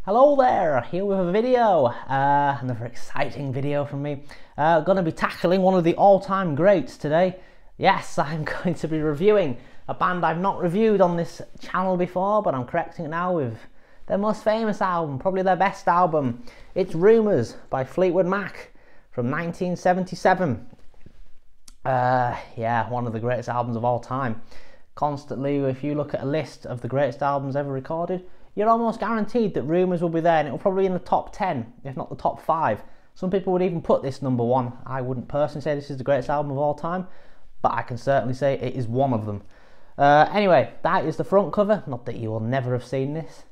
Hello there, here with a video, another exciting video from me. Going to be tackling one of the all-time greats today. Yes, I'm going to be reviewing a band I've not reviewed on this channel before, but I'm correcting it now with their most famous album, probably their best album. It's Rumours by Fleetwood Mac from 1977. Yeah, one of the greatest albums of all time. Constantly, if you look at a list of the greatest albums ever recorded, you're almost guaranteed that Rumours will be there, and it will probably be in the top 10, if not the top 5. Some people would even put this number 1. I wouldn't personally say this is the greatest album of all time, but I can certainly say it is one of them. Anyway, that is the front cover. Not that you will never have seen this.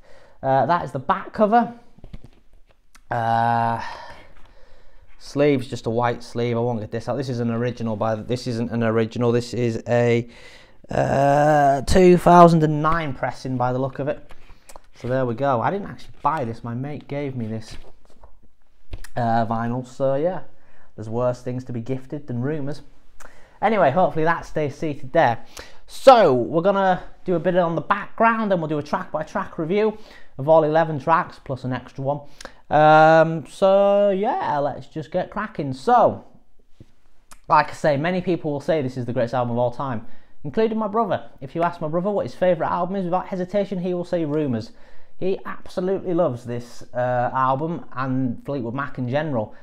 That is the back cover. Sleeve's just a white sleeve. I won't get this out. This is an original. This isn't an original. This is a 2009 pressing by the look of it. So there we go. I didn't actually buy this. My mate gave me this vinyl. So yeah, there's worse things to be gifted than Rumours. Anyway, hopefully that stays seated there. So we're gonna do a bit on the background, and we'll do a track by track review of all 11 tracks plus an extra one. So yeah, let's just get cracking. So, like I say, many people will say this is the greatest album of all time, including my brother. If you ask my brother what his favourite album is, without hesitation, he will say Rumours. He absolutely loves this album and Fleetwood Mac in general.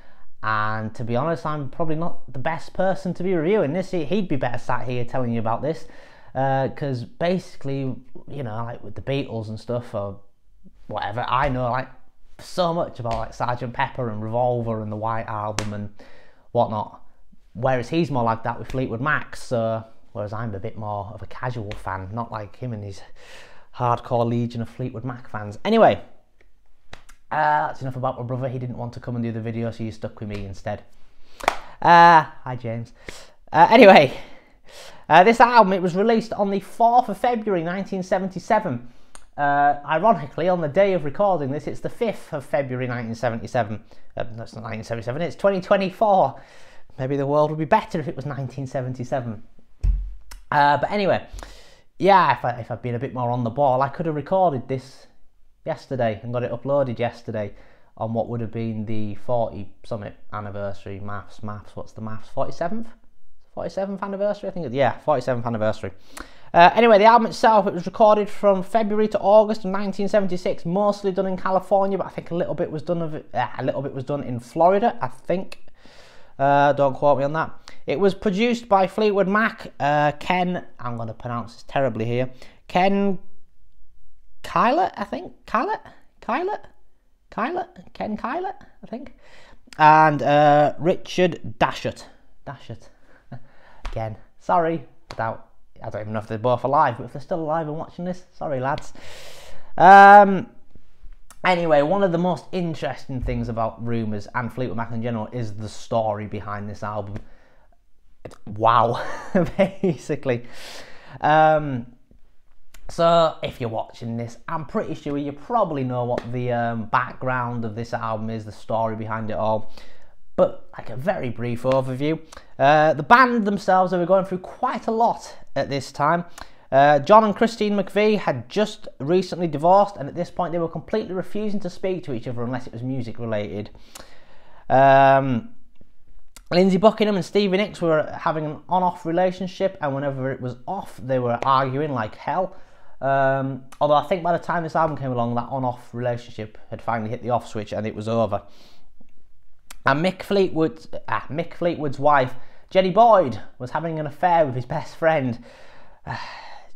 And to be honest, I'm probably not the best person to be reviewing this. He'd be better sat here telling you about this. Because basically, you know, like with the Beatles and stuff, or whatever, I know like so much about like Sgt. Pepper and Revolver and the White Album and whatnot. Whereas he's more like that with Fleetwood Mac. So, whereas I'm a bit more of a casual fan, not like him and his hardcore legion of Fleetwood Mac fans. Anyway, that's enough about my brother. He didn't want to come and do the video, so he's stuck with me instead. Hi James. Anyway, this album, it was released on the 4th of February 1977. Ironically, on the day of recording this, it's the 5th of February 1977. That's not 1977, it's 2024. Maybe the world would be better if it was 1977. But anyway, yeah, if I'd been a bit more on the ball, I could have recorded this yesterday and got it uploaded yesterday on what would have been the 40 Summit anniversary. Maths, what's the maths? 47th anniversary, I think. Yeah, 47th anniversary. Anyway, the album itself, it was recorded from February to August of 1976, mostly done in California, but I think a little bit was done in Florida, I think. Don't quote me on that. It was produced by Fleetwood Mac, Ken, I'm going to pronounce this terribly here, Ken Kylett, I think, Ken Kylett, I think, and Richard Dashut. Again, sorry, I don't even know if they're both alive, but if they're still alive and watching this, sorry lads. Anyway, one of the most interesting things about Rumours and Fleetwood Mac in general is the story behind this album. Wow, basically. So, if you're watching this, I'm pretty sure you probably know what the background of this album is, the story behind it all. But, like a very brief overview. The band themselves, they were going through quite a lot at this time. John and Christine McVie had just recently divorced, and at this point they were completely refusing to speak to each other unless it was music related. Lindsey Buckingham and Stevie Nicks were having an on-off relationship, and whenever it was off they were arguing like hell. Although I think by the time this album came along, that on-off relationship had finally hit the off switch and it was over. And Mick Fleetwood's wife, Jenny Boyd, was having an affair with his best friend.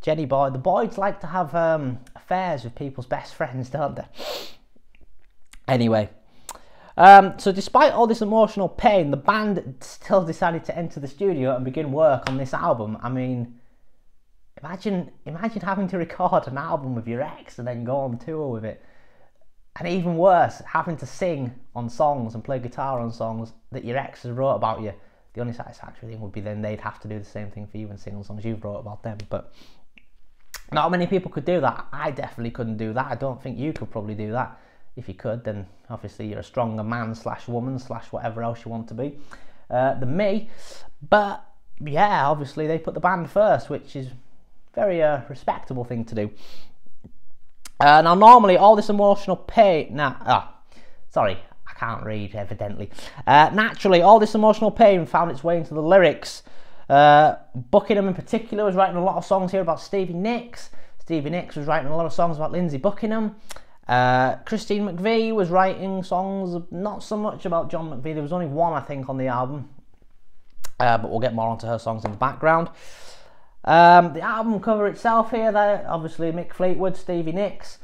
Jenny Boyd. The Boyds like to have affairs with people's best friends, don't they? Anyway, so despite all this emotional pain, the band still decided to enter the studio and begin work on this album. I mean, imagine having to record an album with your ex and then go on tour with it. And even worse, having to sing on songs and play guitar on songs that your ex has wrote about you. The only satisfactory thing would be then they'd have to do the same thing for you and sing on songs you've wrote about them. But not many people could do that. I definitely couldn't do that. I don't think you could probably do that. If you could, then obviously you're a stronger man / woman / whatever else you want to be than me. But yeah, obviously they put the band first, which is a very respectable thing to do. Now, normally, all this emotional pain... sorry, I can't read, evidently. Naturally, all this emotional pain found its way into the lyrics. Buckingham, in particular, was writing a lot of songs here about Stevie Nicks. Stevie Nicks was writing a lot of songs about Lindsey Buckingham. Christine McVie was writing songs, not so much about John McVie. There was only one, I think, on the album. But we'll get more onto her songs in the background. The album cover itself here, there, obviously Mick Fleetwood, Stevie Nicks.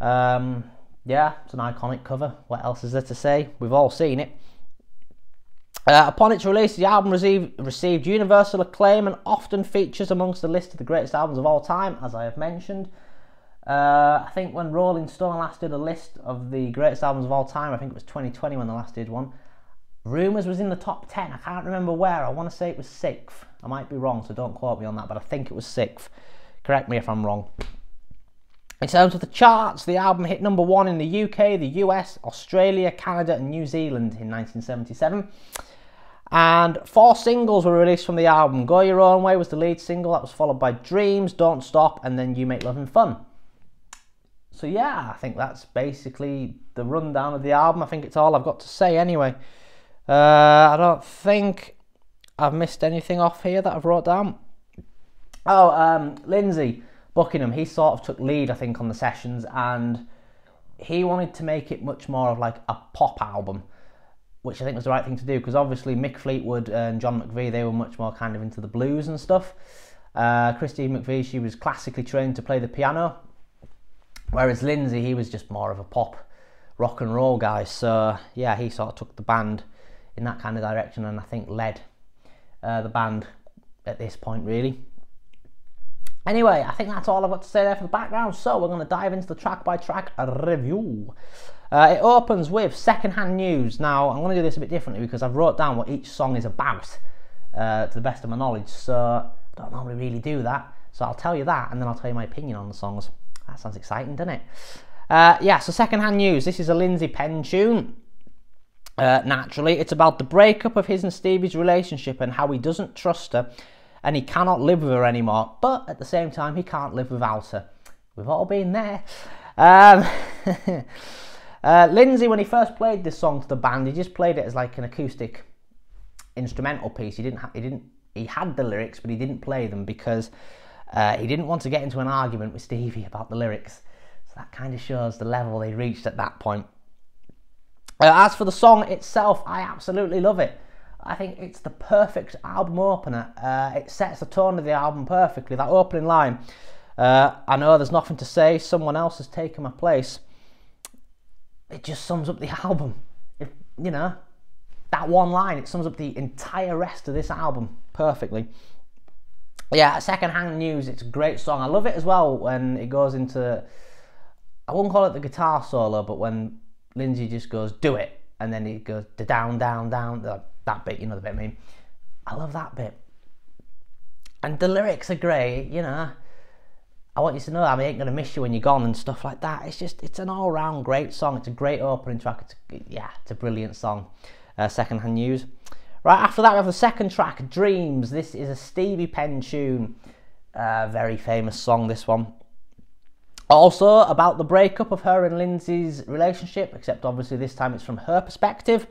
Yeah, it's an iconic cover. What else is there to say? We've all seen it. Upon its release, the album received universal acclaim and often features amongst the list of the greatest albums of all time, as I have mentioned. I think when Rolling Stone last did a list of the greatest albums of all time, I think it was 2020 when they last did one, Rumours was in the top 10. I can't remember where. I want to say it was 6th. I might be wrong, so don't quote me on that, but I think it was 6th. Correct me if I'm wrong. In terms of the charts, the album hit number 1 in the UK, the US, Australia, Canada and New Zealand in 1977. And 4 singles were released from the album. Go Your Own Way was the lead single. That was followed by Dreams, Don't Stop, and then You Make Loving Fun. So yeah, I think that's basically the rundown of the album. I think it's all I've got to say anyway. I don't think I've missed anything off here that I've wrote down. Oh, Lindsey Buckingham, he sort of took lead, I think, on the sessions, and he wanted to make it much more of like a pop album, which I think was the right thing to do, because obviously Mick Fleetwood and John McVie, they were much more kind of into the blues and stuff. Christine McVie, she was classically trained to play the piano, whereas Lindsey, he was just more of a pop rock and roll guy. So yeah, he sort of took the band in that kind of direction, and I think led the band at this point, really. Anyway, I think that's all I've got to say there for the background, so we're going to dive into the track-by-track review. It opens with Secondhand News. Now, I'm going to do this a bit differently because I've wrote down what each song is about, to the best of my knowledge, so I don't normally really do that. So I'll tell you that, and then I'll tell you my opinion on the songs. That sounds exciting, doesn't it? Yeah, so Secondhand News. This is a Lindsey Penn tune. Naturally, it's about the breakup of his and Stevie's relationship and how he doesn't trust her and he cannot live with her anymore, but at the same time he can't live without her. We've all been there. Lindsey, when he first played this song to the band, he just played it as like an acoustic instrumental piece. He had the lyrics, but he didn't play them because he didn't want to get into an argument with Stevie about the lyrics. So that kind of shows the level they reached at that point. As for the song itself, I absolutely love it. I think it's the perfect album opener. It sets the tone of the album perfectly. That opening line, I know there's nothing to say, someone else has taken my place. It just sums up the album. You know, that one line, it sums up the entire rest of this album perfectly. Yeah, Secondhand News, it's a great song. I love it as well when it goes into, I wouldn't call it the guitar solo, but when Lindsey just goes, do it, and then he goes down, down, down, that bit, you know the bit I mean. I love that bit. And the lyrics are great, you know. I want you to know I ain't gonna miss you when you're gone and stuff like that. It's an all-round great song. It's a great opening track. It's a brilliant song. Secondhand News. Right, after that we have the second track, Dreams. This is a Stevie Penn tune. Very famous song, this one. Also about the breakup of her and Lindsey's relationship, except obviously this time it's from her perspective.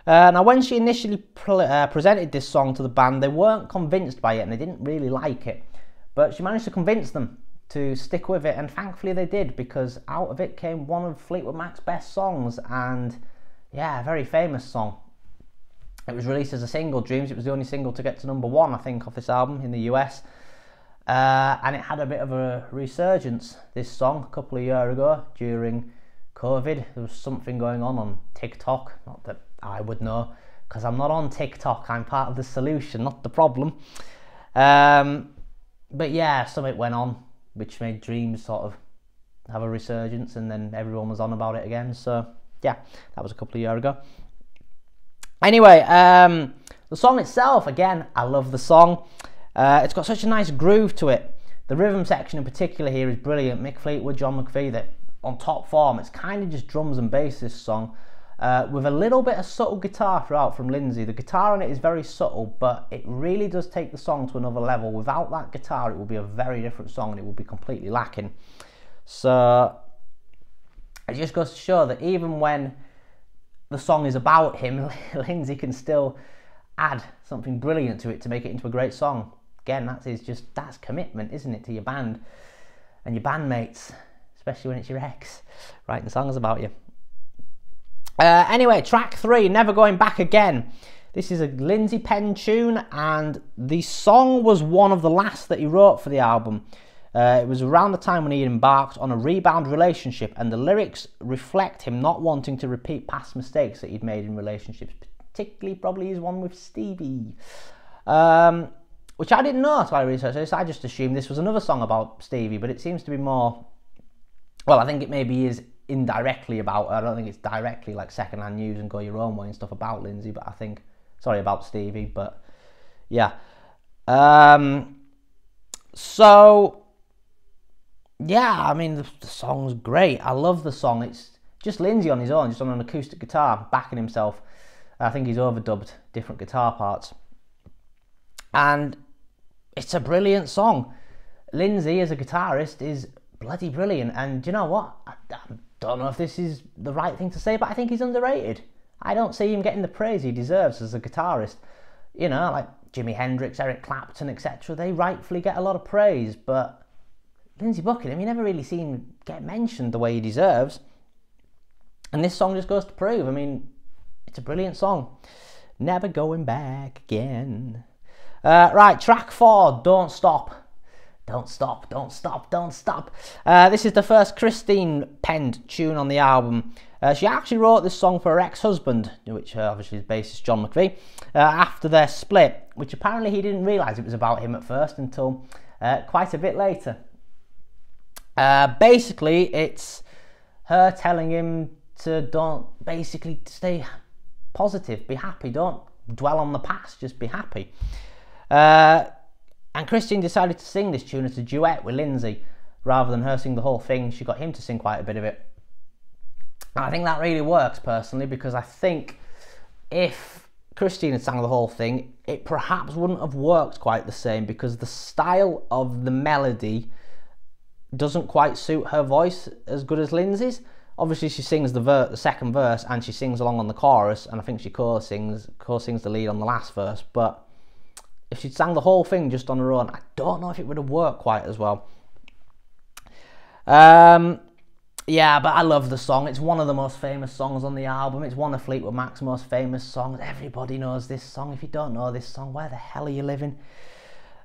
Now when she initially presented this song to the band, they weren't convinced by it and they didn't really like it. But she managed to convince them to stick with it, and thankfully they did, because out of it came one of Fleetwood Mac's best songs, and yeah, a very famous song. It was released as a single, Dreams. It was the only single to get to number 1, I think, of this album in the US. And it had a bit of a resurgence, this song, a couple of years ago during COVID. There was something going on TikTok, not that I would know, because I'm not on TikTok. I'm part of the solution, not the problem. But yeah, something went on which made Dreams sort of have a resurgence, and then everyone was on about it again. So yeah, that was a couple of years ago. Anyway, the song itself, again, I love the song. It's got such a nice groove to it. The rhythm section in particular here is brilliant. Mick Fleetwood, John McVie, that on top form. It's kind of just drums and bass, this song, with a little bit of subtle guitar throughout from Lindsey. The guitar on it is very subtle, but it really does take the song to another level. Without that guitar, it will be a very different song and it will be completely lacking. So it just goes to show that even when the song is about him, Lindsay can still add something brilliant to it to make it into a great song. Again, that's commitment, isn't it, to your band and your bandmates, especially when it's your ex writing songs about you. Anyway, track 3, Never Going Back Again. This is a Lindsay penned tune, and the song was one of the last that he wrote for the album. It was around the time when he embarked on a rebound relationship, and the lyrics reflect him not wanting to repeat past mistakes that he'd made in relationships, particularly probably his one with Stevie, which I didn't know until I researched this. I just assumed this was another song about Stevie, but it seems to be more, well, I think it maybe is indirectly about her. I don't think it's directly like Secondhand News and Go Your Own Way and stuff about Lindsay, but I think, sorry, about Stevie, but yeah. So yeah, I mean, the song's great. I love the song. It's just Lindsay on his own, just on an acoustic guitar, backing himself. I think he's overdubbed different guitar parts. And it's a brilliant song. Lindsay, as a guitarist, is bloody brilliant. And do you know what? I don't know if this is the right thing to say, but I think he's underrated. I don't see him getting the praise he deserves as a guitarist. You know, like Jimi Hendrix, Eric Clapton, etc. They rightfully get a lot of praise, but Lindsey Buckingham, you never really see him get mentioned the way he deserves. And this song just goes to prove. I mean, it's a brilliant song. Never Going Back Again. Right, track 4, Don't Stop. Don't Stop, Don't Stop, Don't Stop. This is the first Christine penned tune on the album. She actually wrote this song for her ex-husband, which obviously is bassist John McVie, after their split, which apparently he didn't realise it was about him at first until quite a bit later. Basically, it's her telling him to basically stay positive, be happy, don't dwell on the past, just be happy. And Christine decided to sing this tune as a duet with Lindsay, rather than her sing the whole thing. She got him to sing quite a bit of it. And I think that really works, personally, because I think if Christine had sang the whole thing, it perhaps wouldn't have worked quite the same, because the style of the melody doesn't quite suit her voice as good as Lindsay's. Obviously, she sings the second verse, and she sings along on the chorus, and I think she co-sings the lead on the last verse. But if she'd sang the whole thing just on her own, I don't know if it would have worked quite as well. Yeah, but I love the song. It's one of the most famous songs on the album. It's one of Fleetwood Mac's most famous songs. Everybody knows this song. If you don't know this song, where the hell are you living?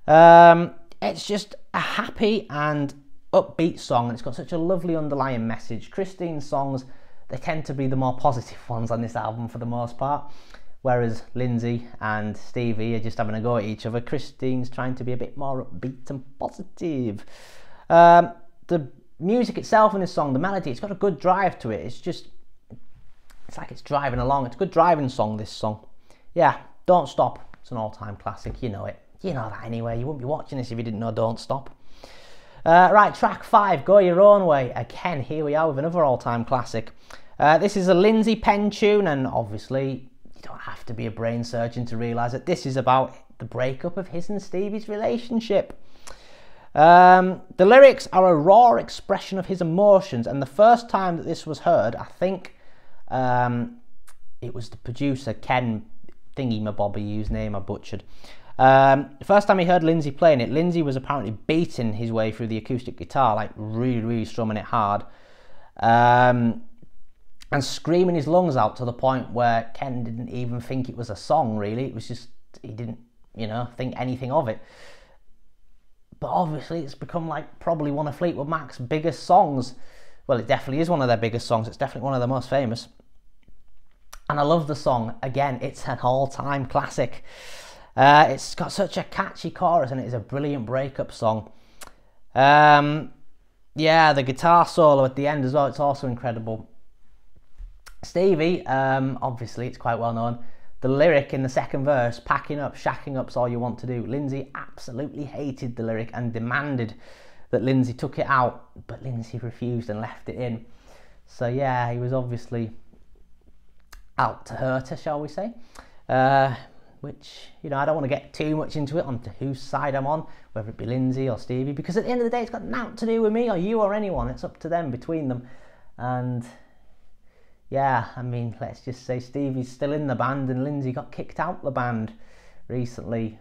It's just a happy and upbeat song, and it's got such a lovely underlying message. Christine's songs, they tend to be the more positive ones on this album for the most part, whereas Lindsay and Stevie are just having a go at each other. Christine's trying to be a bit more upbeat and positive. The music itself in this song, the melody, it's got a good drive to it. It's like it's driving along. It's a good driving song, this song. Yeah, Don't Stop. It's an all-time classic. You know it. You know that anyway. You wouldn't be watching this if you didn't know Don't Stop. Right, track 5, Go Your Own Way. Again, here we are with another all-time classic. This is a Lindsay penned tune, and obviously you don't have to be a brain surgeon to realise that this is about the breakup of his and Stevie's relationship. The lyrics are a raw expression of his emotions, and the first time that this was heard, I think it was the producer, Ken Thingy-mabobby, whose name I butchered. The first time he heard Lindsay playing it, Lindsay was apparently beating his way through the acoustic guitar, like really strumming it hard, and screaming his lungs out to the point where Ken didn't even think it was a song, really. It was just, he didn't, think anything of it. But obviously it's become like probably one of Fleetwood Mac's biggest songs. Well, it definitely is one of their biggest songs. It's definitely one of their most famous. And I love the song. Again, it's an all-time classic. It's got such a catchy chorus, and it is a brilliant breakup song. Yeah, the guitar solo at the end as well, it's also incredible. Stevie, obviously it's quite well known. The lyric in the second verse, packing up, shacking up's all you want to do. Lindsay absolutely hated the lyric and demanded that Lindsay took it out, but Lindsay refused and left it in. So yeah, he was obviously out to hurt her, shall we say. which, you know, I don't want to get too much into it onto whose side I'm on, whether it be Lindsay or Stevie, because at the end of the day, it's got nothing to do with me or you or anyone. It's up to them, between them. And yeah, I mean, let's just say Stevie's still in the band and Lindsay got kicked out of the band recently,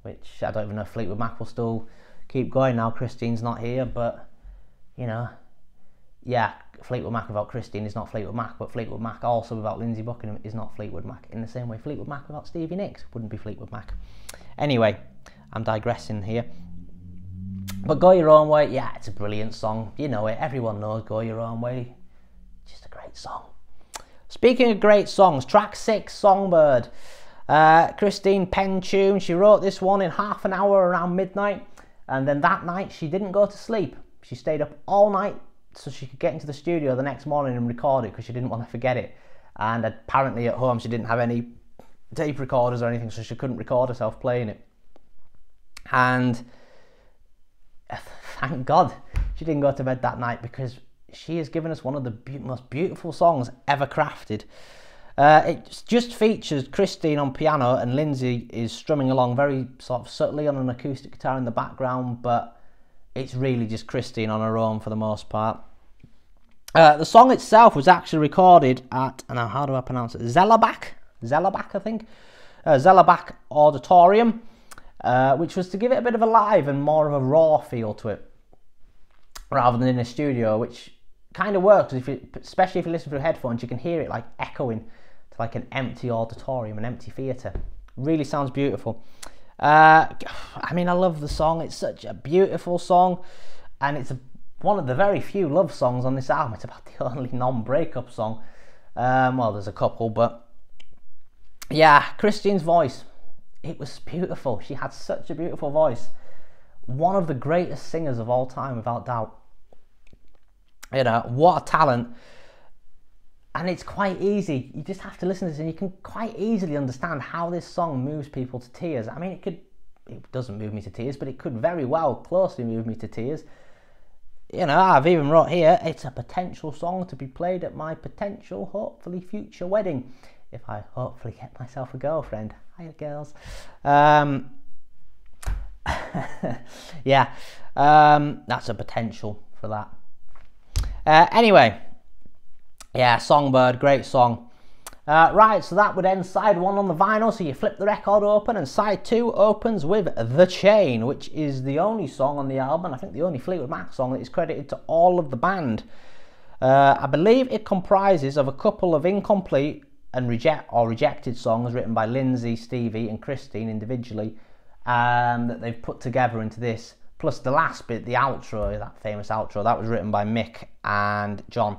which I don't even know if Fleetwood Mac will still keep going now Christine's not here, but, you know, yeah, Fleetwood Mac without Christine is not Fleetwood Mac, but Fleetwood Mac also without Lindsay Buckingham is not Fleetwood Mac, in the same way Fleetwood Mac without Stevie Nicks wouldn't be Fleetwood Mac. Anyway, I'm digressing here. But Go Your Own Way, yeah, it's a brilliant song. You know it, everyone knows Go Your Own Way. Just a great song. Speaking of great songs, track 6, Songbird. Christine pen tune. She wrote this one in half an hour around midnight, and then that night she didn't go to sleep. She stayed up all night so she could get into the studio the next morning and record it because she didn't want to forget it. And apparently at home she didn't have any tape recorders or anything, so she couldn't record herself playing it. And thank God she didn't go to bed that night, because she has given us one of the most beautiful songs ever crafted. It just features Christine on piano and Lindsay is strumming along very sort of subtly on an acoustic guitar in the background, but it's really just Christine on her own for the most part. The song itself was actually recorded at, and how do I pronounce it? Zellabach, I think. Zellabach Auditorium, which was to give it a bit of a live and more of a raw feel to it, rather than in a studio, which kind of works, especially if you listen through headphones, you can hear it like echoing to like an empty auditorium, an empty theatre. Really sounds beautiful. I mean, I love the song. It's such a beautiful song, and it's one of the very few love songs on this album. It's about the only non-breakup song. Well, there's a couple, but yeah, Christine's voice, it was beautiful. She had such a beautiful voice. One of the greatest singers of all time, without doubt. You know, what a talent. And it's quite easy. You just have to listen to this and you can quite easily understand how this song moves people to tears. I mean, it doesn't move me to tears, but it could very well closely move me to tears. You know, I've even wrote here, it's a potential song to be played at my potential, hopefully, future wedding. If I hopefully get myself a girlfriend. Hiya, girls. Yeah, that's a potential for that. Anyway, yeah, Songbird, great song. Right, so that would end side 1 on the vinyl. So you flip the record open and side 2 opens with The Chain, which is the only song on the album, and I think the only Fleetwood Mac song that is credited to all of the band. I believe it comprises of a couple of incomplete and rejected songs written by Lindsay, Stevie and Christine individually, that they've put together into this. Plus the last bit, the outro, that famous outro, that was written by Mick and John.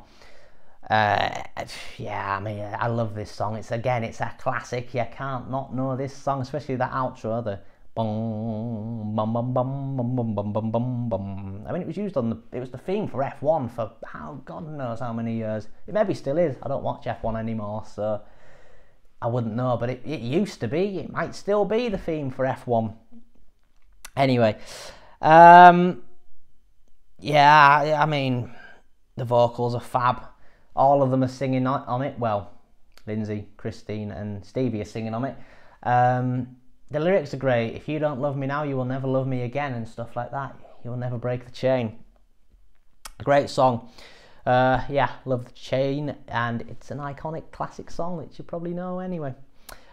Yeah, I mean, I love this song. It's a classic. You can't not know this song, especially that outro, the bum bum bum bum bum bum bum bum bum bum. I mean, it was used on it was the theme for F1 for God knows how many years. It maybe still is. I don't watch F1 anymore, so I wouldn't know, but it used to be. It might still be the theme for F1. Anyway, yeah, I mean, the vocals are fab. All of them are singing on it. Well, Lindsay, Christine and Stevie are singing on it. The lyrics are great. If you don't love me now, you will never love me again, and stuff like that. You will never break the chain. Great song. Yeah, love The Chain, and it's an iconic classic song that you probably know anyway.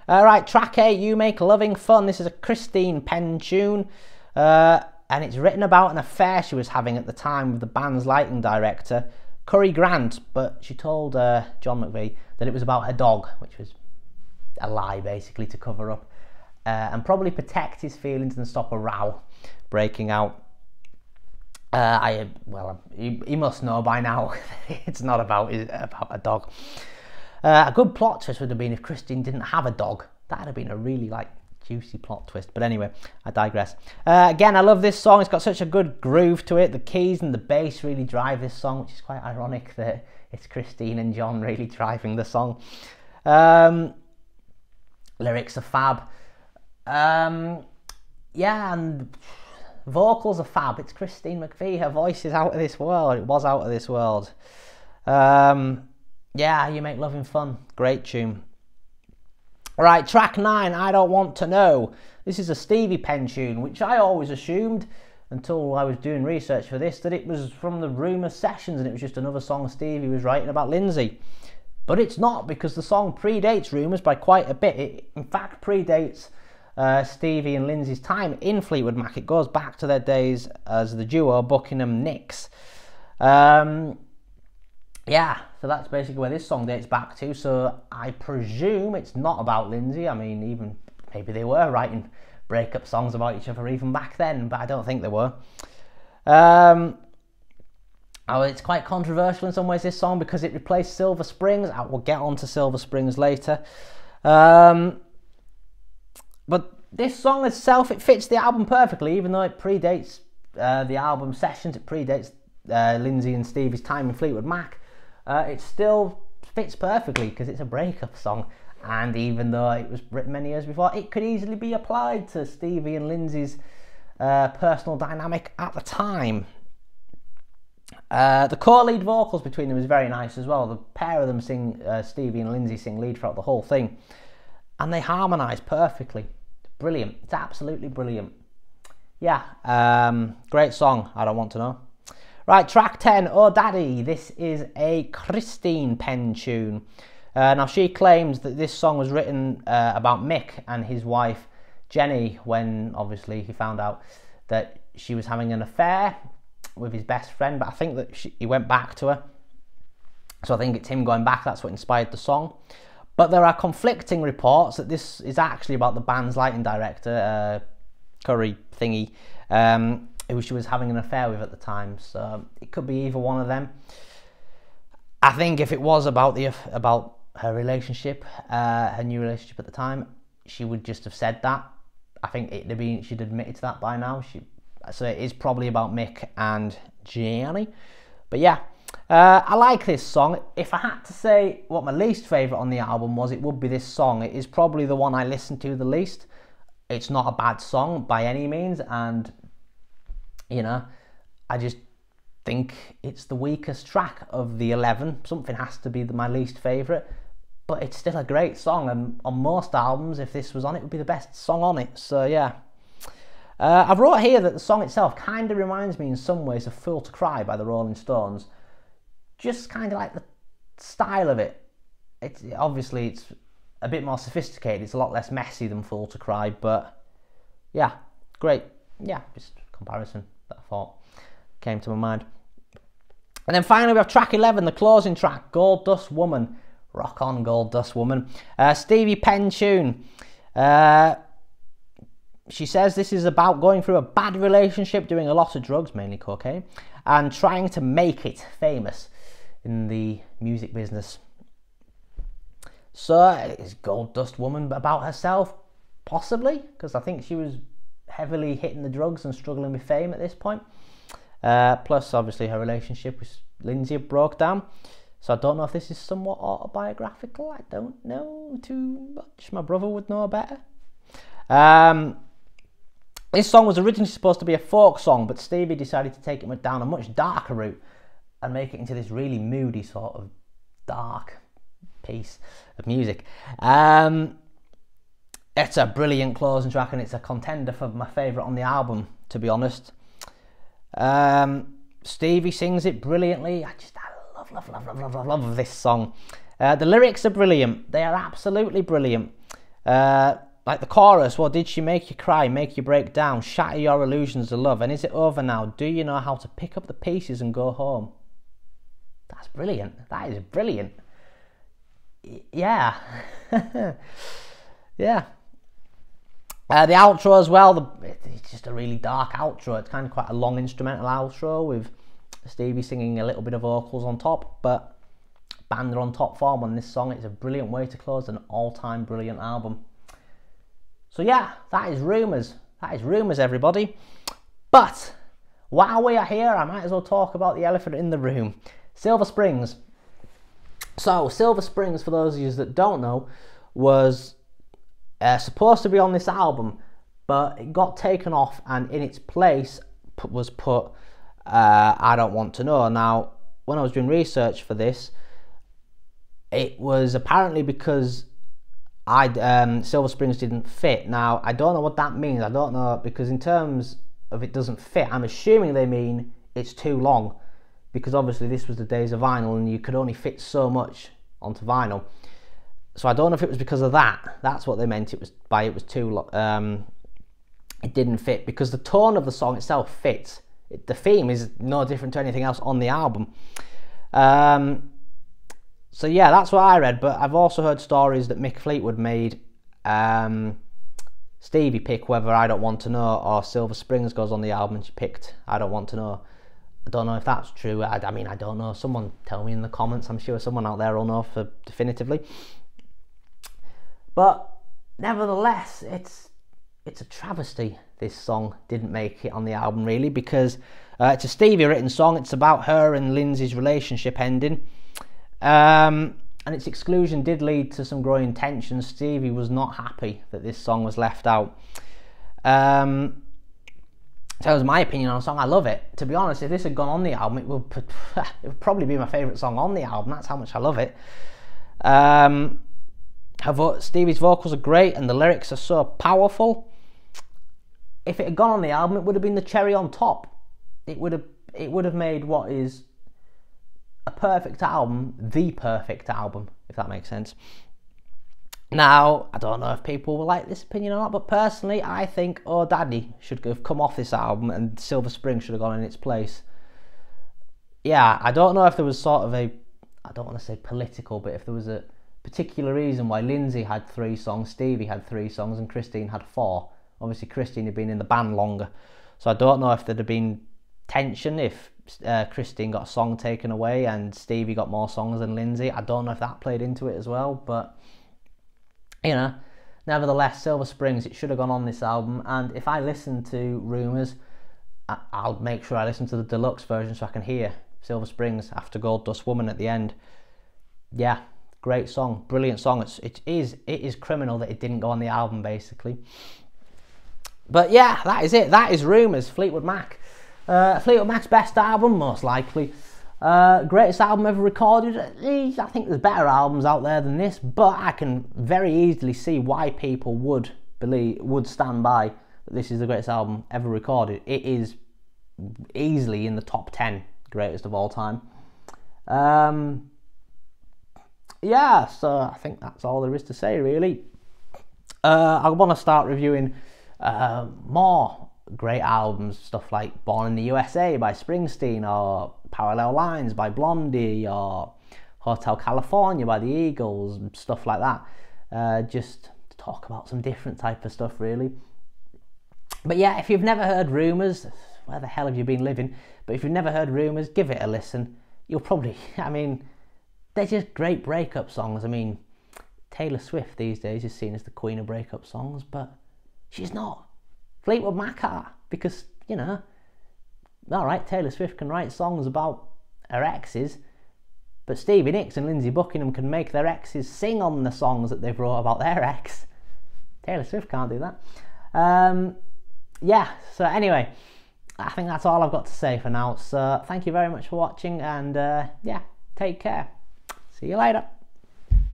Right, track 8, You Make Loving Fun. This is a Christine pen tune, and it's written about an affair she was having at the time with the band's lighting director, Curry Grant, but she told John McVie that it was about her dog, which was a lie basically to cover up and probably protect his feelings and stop a row breaking out. Well, he must know by now it's not about a dog. A good plot twist would have been if Christine didn't have a dog. That would have been a really juicy plot twist, but anyway, I digress. Again, I love this song. It's got such a good groove to it. The keys and the bass really drive this song, which is quite ironic that it's Christine and John really driving the song. Lyrics are fab. Yeah, and vocals are fab. It's Christine McVie. Her voice is out of this world. It was out of this world. Yeah, You Make Loving Fun. Great tune. Right, track 9, I Don't Want to Know. This is a Stevie pen tune, which I always assumed, until I was doing research for this, that it was from the Rumours sessions and it was just another song Stevie was writing about Lindsay. But it's not, because the song predates Rumours by quite a bit. It, in fact, predates Stevie and Lindsay's time in Fleetwood Mac. It goes back to their days as the duo Buckingham Nicks. Yeah, so that's basically where this song dates back to. So I presume it's not about Lindsay. I mean, even maybe they were writing breakup songs about each other even back then, but I don't think they were. It's quite controversial in some ways, this song, because it replaced Silver Springs. I will get on to Silver Springs later. But this song itself, it fits the album perfectly, even though it predates the album sessions. It predates Lindsay and Stevie's time in Fleetwood Mac. It still fits perfectly because it's a breakup song, and even though it was written many years before, it could easily be applied to Stevie and Lindsay's personal dynamic at the time. The co-lead vocals between them is very nice as well. The pair of them sing, Stevie and Lindsay sing lead throughout the whole thing, and they harmonise perfectly. It's brilliant. It's absolutely brilliant. Yeah, great song, I Don't Want to Know. Right, track 10, Oh Daddy. This is a Christine pen tune. Now, she claims that this song was written about Mick and his wife, Jenny, when obviously he found out that she was having an affair with his best friend, but I think that he went back to her. So I think it's him going back, that's what inspired the song. But there are conflicting reports that this is actually about the band's lighting director, Curry Thingy, who she was having an affair with at the time. So it could be either one of them. I think if it was about her relationship, her new relationship at the time, she would just have said that. I think she'd admitted to that by now. So it is probably about Mick and Jenny. But yeah, I like this song. If I had to say what my least favourite on the album was, it would be this song. It is probably the one I listened to the least. It's not a bad song by any means, and you know, I just think it's the weakest track of the 11. Something has to be my least favourite, but it's still a great song, and on most albums, if this was on, it would be the best song on it. So yeah. I've wrote here that the song itself kind of reminds me in some ways of Fool to Cry by the Rolling Stones. Just kind of like the style of it. Obviously it's a bit more sophisticated, it's a lot less messy than Fool to Cry, but yeah, great. Yeah, just comparison that I thought came to my mind. And then finally we have track 11, the closing track, Gold Dust Woman. Rock on, Gold Dust Woman. Stevie pen tune. She says this is about going through a bad relationship, doing a lot of drugs, mainly cocaine, and trying to make it famous in the music business. So is Gold Dust Woman about herself? Possibly, because I think she was heavily hitting the drugs and struggling with fame at this point. Plus, obviously, her relationship with Lindsay broke down. So I don't know if this is somewhat autobiographical. I don't know too much. My brother would know better. This song was originally supposed to be a folk song, but Stevie decided to take it down a much darker route and make it into this really moody sort of dark piece of music. It's a brilliant closing track, and it's a contender for my favourite on the album, to be honest. Stevie sings it brilliantly. I love this song. The lyrics are brilliant. They are absolutely brilliant. Like the chorus, well, did she make you cry, make you break down, shatter your illusions of love, and is it over now? Do you know how to pick up the pieces and go home? That's brilliant. That is brilliant. Yeah. Yeah. The outro as well, it's just a really dark outro. It's kind of quite a long instrumental outro with Stevie singing a little bit of vocals on top, but band are on top form on this song. It's a brilliant way to close an all-time brilliant album. So yeah, that is Rumours. That is Rumours, everybody. But while we are here, I might as well talk about the elephant in the room. Silver Springs. So Silver Springs, for those of you that don't know, was supposed to be on this album, but it got taken off, and in its place was put I Don't Want to Know. Now, when I was doing research for this, it was apparently because Silver Springs didn't fit. Now, I don't know what that means. I don't know, because in terms of it doesn't fit, I'm assuming they mean it's too long, because obviously this was the days of vinyl and you could only fit so much onto vinyl. So I don't know if it was because of that. That's what they meant. It was too long. It didn't fit, because the tone of the song itself fits. The theme is no different to anything else on the album. So yeah, that's what I read, but I've also heard stories that Mick Fleetwood made Stevie pick whether I Don't Want to Know or Silver Springs goes on the album, and she picked I Don't Want to Know. I don't know if that's true. I mean, I don't know. Someone tell me in the comments. I'm sure someone out there will know for definitively. But nevertheless, it's a travesty this song didn't make it on the album, really, because it's a Stevie written song. It's about her and Lindsay's relationship ending. And its exclusion did lead to some growing tension. Stevie was not happy that this song was left out. So that was my opinion on the song. I love it. To be honest, if this had gone on the album, it would probably be my favourite song on the album. That's how much I love it. Stevie's vocals are great and the lyrics are so powerful. If it had gone on the album, it would have been the cherry on top. It would have made what is a perfect album the perfect album, if that makes sense. Now, I don't know if people will like this opinion or not, but personally, I think Oh Daddy should have come off this album and Silver Spring should have gone in its place. Yeah, I don't know if there was sort of I don't want to say political, but if there was a particular reason why Lindsay had 3 songs, Stevie had 3 songs, and Christine had 4. Obviously, Christine had been in the band longer, so I don't know if there'd have been tension if Christine got a song taken away and Stevie got more songs than Lindsay. I don't know if that played into it as well, but you know, nevertheless, Silver Springs, it should have gone on this album. And if I listen to Rumours, I'll make sure I listen to the deluxe version so I can hear Silver Springs after Gold Dust Woman at the end. Yeah, great song, brilliant song. It is criminal that it didn't go on the album, basically. But yeah, that is it. That is Rumours, Fleetwood Mac. Fleetwood Mac's best album, most likely. Greatest album ever recorded. I think there's better albums out there than this, but I can very easily see why people would stand by that this is the greatest album ever recorded. It is easily in the top 10 greatest of all time. Yeah, so I think that's all there is to say, really. I want to start reviewing more great albums, stuff like Born in the USA by Springsteen, or Parallel Lines by Blondie, or Hotel California by the Eagles, and stuff like that. Just to talk about some different type of stuff, really. But yeah, if you've never heard Rumours, where the hell have you been living? But if you've never heard Rumours, give it a listen. You'll probably, I mean, they're just great breakup songs. I mean, Taylor Swift these days is seen as the queen of breakup songs, but she's not. Fleetwood Mac are, because, you know, alright, Taylor Swift can write songs about her exes, but Stevie Nicks and Lindsey Buckingham can make their exes sing on the songs that they've wrote about their ex. Taylor Swift can't do that. Yeah, so anyway, I think that's all I've got to say for now. So thank you very much for watching, and yeah, take care. See you later.